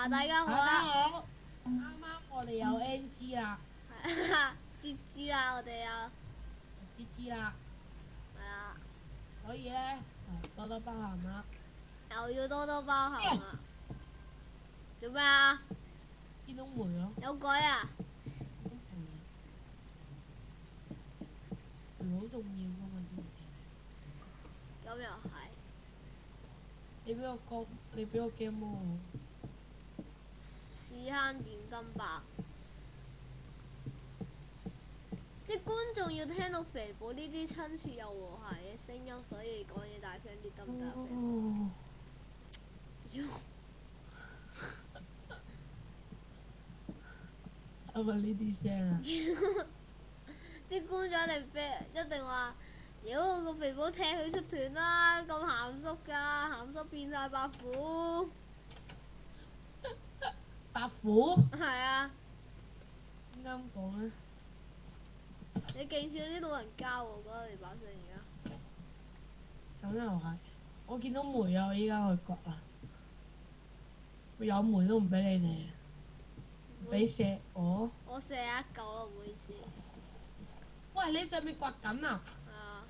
大家好大家啊！好，啱啱我哋有 NG 啦GG 啦，我哋又，GG 啦，係啊，所以咧多多包涵啦。又要多多包涵啦。做咩啊？見到梅咯，有鬼啊！梅好重要噶嘛，知唔知？咁又係。你俾我 game 我，屎坑電燈爆。啲觀眾要聽到肥寶呢啲親切又和諧嘅聲音，所以講嘢大聲啲得唔得啊？哦，係咪呢啲聲啊？啲觀眾一定話：妖個肥寶請佢出團啦，咁鹹濕㗎，鹹濕變晒白虎。白虎？係啊，點解咁講咧？你勁少啲老人家喎，我覺得你把聲而家。咁又係，我見到梅啊，我依家去掘啦。有梅都唔俾你哋，唔俾石我。我射一嚿咯，唔好意思。喂，你上面掘緊啊？啊！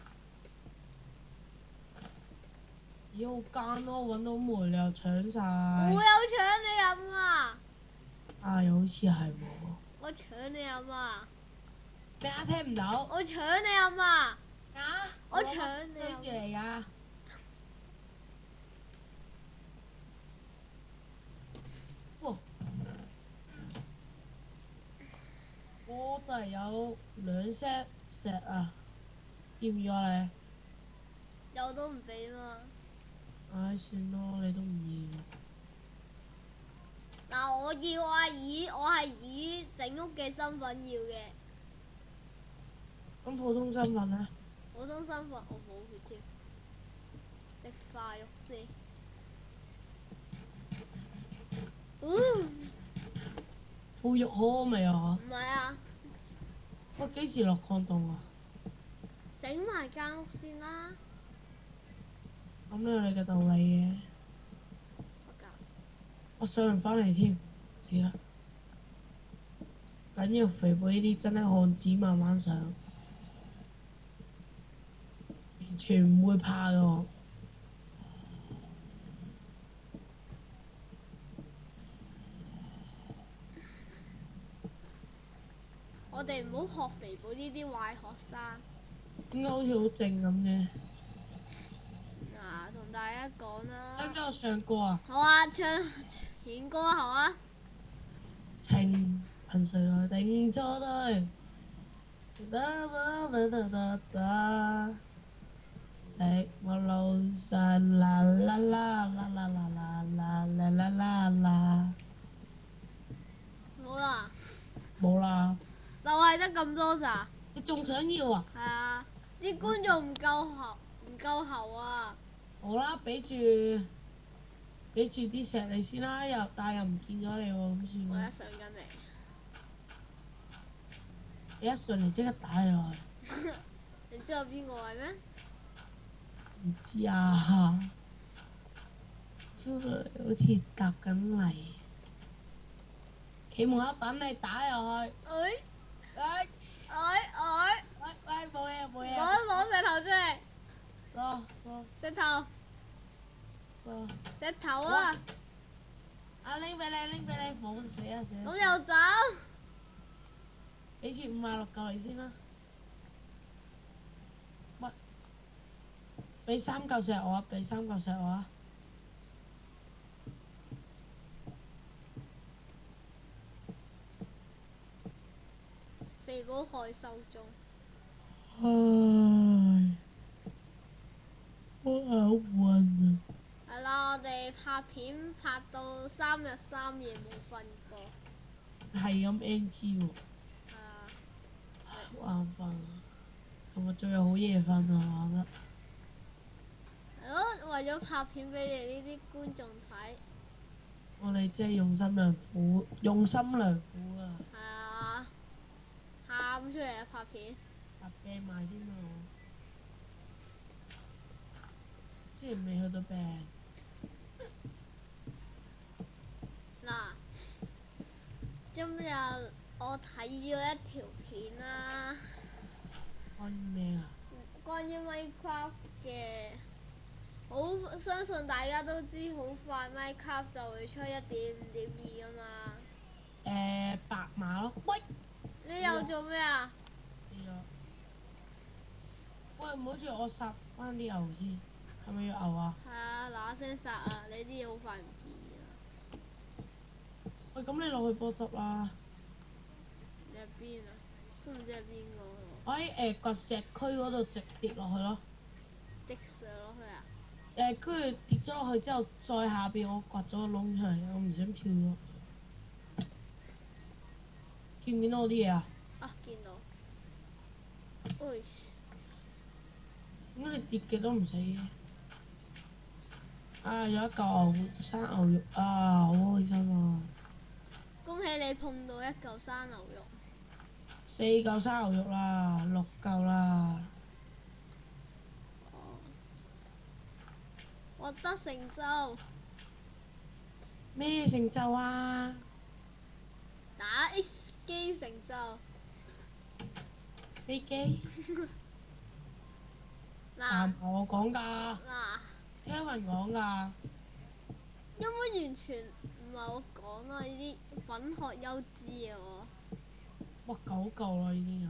咦，好奸咯！揾到梅你又搶晒。我有搶你飲啊！啊，又好似係喎。我搶你飲啊！咩啊？聽唔到？我搶你飲啊！啊！我搶你對住嚟㗎。哇！我就係有2 set 石啊，要唔要啊你？有都唔俾嘛。唉，算咯，你都唔要。嗱，我要啊，我係以整屋嘅身份要嘅。咁普通身份咧？普通身份我冇血添，食化肉先。腐肉好好味啊！唔係啊，喂，幾時落礦洞啊？整埋間屋先啦。咁都有你嘅道理嘅。我上唔翻嚟添，死啦！緊要肥寶呢啲真係漢子慢慢上，完全唔會怕㗎我。我哋唔好學肥寶呢啲壞學生。點解好似好靜咁嘅？嗱，同大家講啦。聽咗我唱歌啊！好啊，演歌好啊。情憑誰來定錯對？噠噠噠噠噠噠，寂寞路上啦啦啦啦啦啦啦啦啦啦啦啦。好啦。冇啦！就係得咁多咋？你仲想要啊？係啊，啲觀眾唔夠喉啊！好啦，俾住啲石你先啦，但係又唔見咗你喎，咁算啦。我一上緊嚟。你一上嚟即刻打你落去。你知我邊個位咩？唔知啊，feel 到你好似搭緊嚟，企門口等你打你落去。喂喂喂，冇嘢冇嘢。攞石頭出嚟！梳石頭！梳。石頭啊！啊，拎俾你，冇死啊死啊！咁又走？俾住56嚿你先啦。喂，俾3嚿石我啊！俾3嚿石我啊！肥寶害羞中。唉，我眼暈啊！係啦，我哋拍片拍到3日3夜冇瞓過。係咁 NG 喎。係啊。好眼瞓啊！琴日仲有好夜瞓啊，我覺得。係咯，為咗拍片俾你呢啲觀眾睇。我哋真係用心良苦啊！係啊，喊出嚟啊！拍片。拍病埋添啊！雖然未去到病。嗱，日我睇咗一條片啦，關於咩啊？關於 Minecraft 嘅，好相信大家都知，好快 Minecraft 就會出1.5.2噶嘛。白馬咯。喂！你又做咩啊？死咗！喂，唔好住，我殺翻啲牛先，係咪要牛啊？係啊，嗱嗱聲殺啊！你啲嘢好快唔見啊！喂，咁你落去波汁啦。你喺邊啊？都唔知係邊個喎。我喺個石區嗰度直跌落去咯。直上落去啊！跟住跌咗落去之後，再下邊我掘咗個窿出嚟，我唔想跳咗。見唔見到我啲嘢啊？啊，見到。喂！點解你跌極都唔死嘅？啊！有一嚿生牛肉啊，好開心啊！恭喜你碰到一嚿生牛肉。4嚿生牛肉啦，6嚿啦。哦。獲得成就。咩成就啊？打 X 機成就。飛機？嗱我講㗎嗱， ，Kevin 講㗎。根本完全唔係我講啊！呢啲品學優知啊我。哇，9嚿啦已經有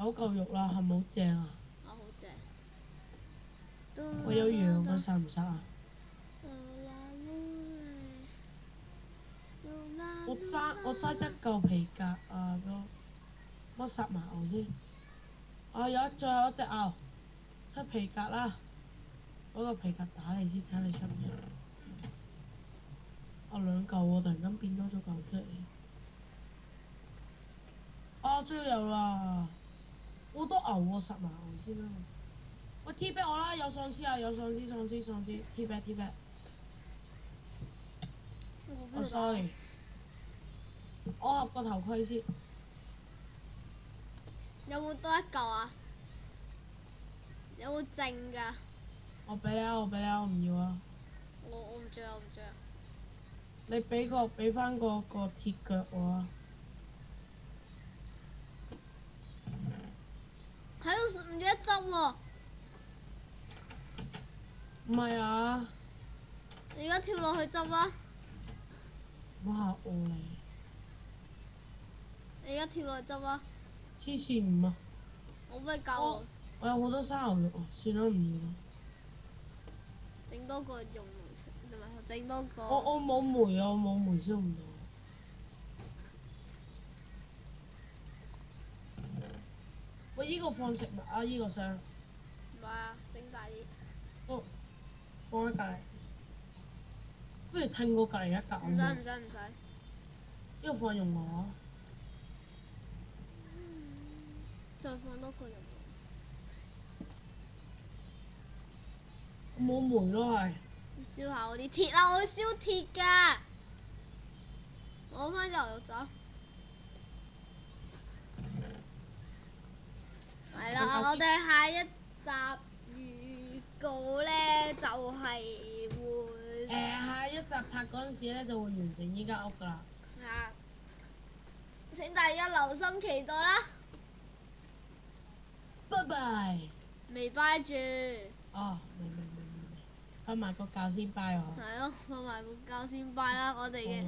，9嚿肉啦，係咪好正啊？啊，好正。我有羊啊，殺唔殺啊？我揸1嚿皮革啊，我殺埋牛先。啊，最後一隻牛，出皮革啦！攞個皮革打你先，睇下你出唔出？啊，2嚿喎，突然間變多咗嚿出嚟。啊，終於有啦！好多牛喎，殺埋牛先啦。喂，T back 我啦，有喪屍啊，有喪屍，T back。我 sorry，我合個頭盔先。有冇多一嚿啊？有冇剩㗎？我俾你啊，我唔要啊。我唔着，我唔着。你俾翻個鐵腳我啊！喺度唔記得執喎。唔係啊！你而家跳落去執啦！唔好嚇我嚟！你而家跳落去執啦！黐線唔啊！我幫你教我。我有好多生牛肉啊，算啦，唔要啦。整多個用唔係整多個。我冇煤啊，我冇煤燒唔到。喂，依個放食物啊，依個箱。唔係啊，整大啲。哦，放喺隔離。不如褪過隔離一格好唔冇？使。依個放用我。再放多個用我冇煤咯，係。燒下我啲鐵啊！我會燒鐵㗎。攞翻牛肉走。係啦，我哋下一集預告咧就係會。下一集拍嗰陣時咧就會完成依間屋㗎啦。係啊。請大家留心期待啦。拜拜。未拜住。哦，明。瞓埋個覺先拜我。係咯，瞓埋個覺先拜啦，我哋嘅。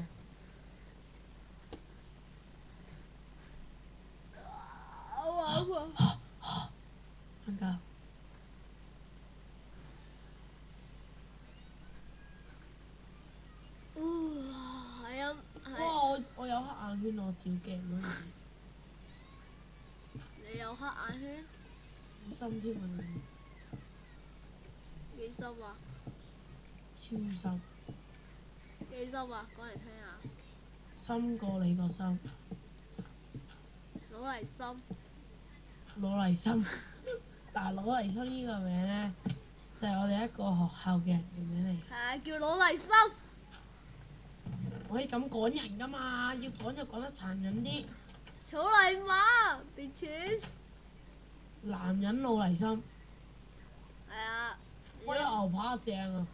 瞓覺。係啊，係。哇！我有黑眼圈，我照鏡嗰陣時。你有黑眼圈？好深添啊！幾深啊？超深。幾深啊？講嚟聽下。深過你個心。攞嚟深。攞嚟心。嗱，攞嚟心呢個名咧，就係我哋一個學校嘅人嘅名嚟。係啊，叫攞嚟心。可以咁趕人㗎嘛？要趕就趕得殘忍啲。草泥馬，bitches。男人老嚟心。係啊。我有牛扒正啊！